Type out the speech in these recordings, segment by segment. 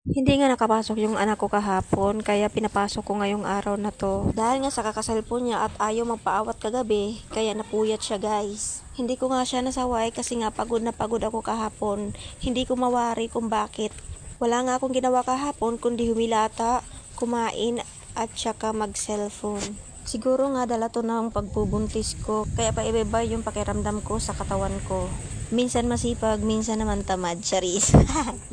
Hindi nga nakapasok yung anak ko kahapon, kaya pinapasok ko ngayong araw na to. Dahil nga sa kakasalpon niya at ayaw magpaawat kagabi, kaya napuyat siya guys. Hindi ko nga siya nasaway kasi nga pagod na pagod ako kahapon. Hindi ko mawari kung bakit. Wala nga akong ginawa kahapon kundi humilata, kumain at saka mag-cellphone. Siguro nga dala to ng pagbubuntis ko, kaya pa iba yung pakiramdam ko sa katawan ko. Minsan masipag, minsan naman tamad, charis.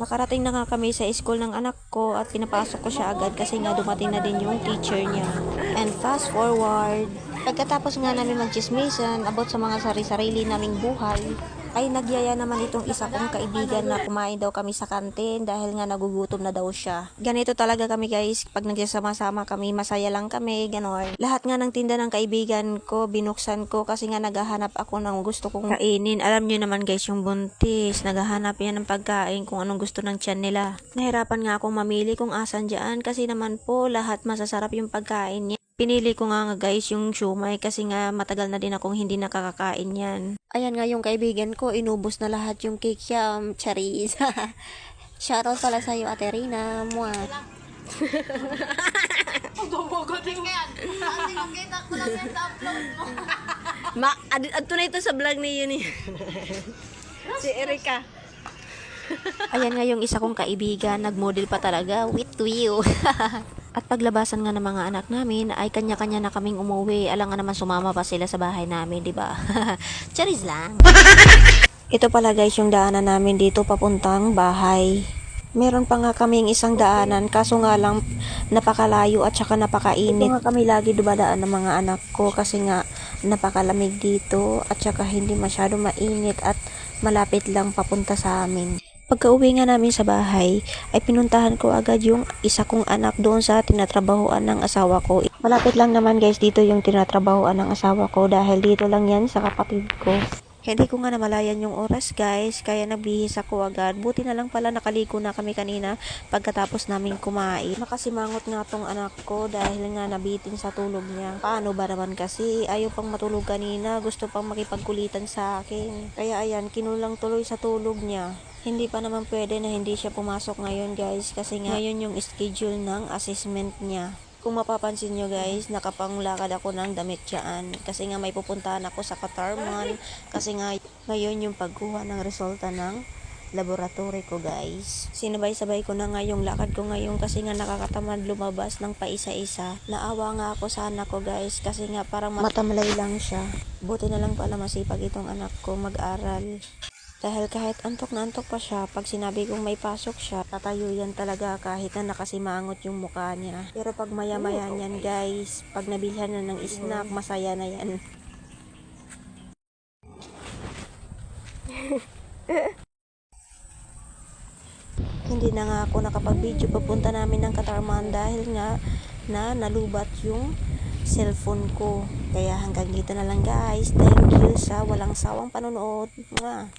Nakarating na nga kami sa school ng anak ko at pinapasok ko siya agad kasi nga dumating na din yung teacher niya. And fast forward, pagkatapos nga namin magchismisan about sa mga sari-sarili naming buhay, ay nagyaya naman itong isa kong kaibigan na kumain daw kami sa kantin dahil nga nagugutom na daw siya. Ganito talaga kami guys, pag nagsasama-sama kami, masaya lang kami, ganon. Lahat nga ng tinda ng kaibigan ko, binuksan ko kasi nga naghahanap ako ng gusto kong kainin. Alam nyo naman guys, yung buntis, naghahanap yan ng pagkain kung anong gusto ng tiyan nila. Nahirapan nga akong mamili kung asan dyan kasi naman po lahat masasarap yung pagkain niya. Pinili ko nga guys yung siumay kasi nga matagal na din akong hindi nakakakain yan. Ayan nga yung kaibigan ko, inubos na lahat yung cake yam, charis. Shoutout pala sa'yo, Ate Rina. Mua. Adto na ito sa vlog ni yun eh. Si Erika. Ayan nga yung isa kong kaibigan, nagmodel pa talaga, with you. At paglabasan nga ng mga anak namin, ay kanya-kanya na kaming umuwi. Alam nga naman sumama pa sila sa bahay namin, di ba? Charis lang. Ito pala guys yung daanan namin dito papuntang bahay. Meron pa nga kaming isang daanan, kaso nga lang napakalayo at saka napakainit. Dito nga kami lagi dumadaan ng mga anak ko kasi nga napakalamig dito at saka hindi masyado mainit at malapit lang papunta sa amin. Pagka-uwi nga namin sa bahay, ay pinuntahan ko agad yung isa kong anak doon sa tinatrabahoan ng asawa ko. Malapit lang naman guys dito yung tinatrabahoan ng asawa ko dahil dito lang yan sa kapatid ko. Hindi ko nga namalayan yung oras guys, kaya nagbihis ako agad. Buti na lang pala nakaligo na kami kanina pagkatapos namin kumain. Nakasimangot nga tong anak ko dahil nga nabitin sa tulog niya. Paano ba naman kasi, ayaw pang matulog kanina, gusto pang makipagkulitan sa akin. Kaya ayan, kinulang tuloy sa tulog niya. Hindi pa naman pwede na hindi siya pumasok ngayon guys kasi nga ngayon yung schedule ng assessment niya. Kung mapapansin nyo guys, nakapanglakad ako ng damit dyan kasi nga may pupuntahan ako sa Katarman kasi nga ngayon yung pagkuha ng resulta ng laboratory ko guys. Sinabay-sabay ko na nga yung lakad ko ngayon kasi nga nakakatamad lumabas ng paisa-isa. Naawa nga ako sa anak ko guys kasi nga parang matamlay lang siya. Buti na lang pala masipag itong anak ko mag-aral. Dahil kahit antok na antok pa siya, pag sinabi kong may pasok siya, tatayo yan talaga kahit na nakasimangot yung mukha niya. Pero pag maya-maya niyan guys, pag nabilhan na ng snack, masaya na yan. Hindi na nga ako nakapag-video papunta namin ng Katarman dahil nga nalubat yung cellphone ko. Kaya hanggang dito na lang guys. Thank you sa walang sawang panonood. Mwah.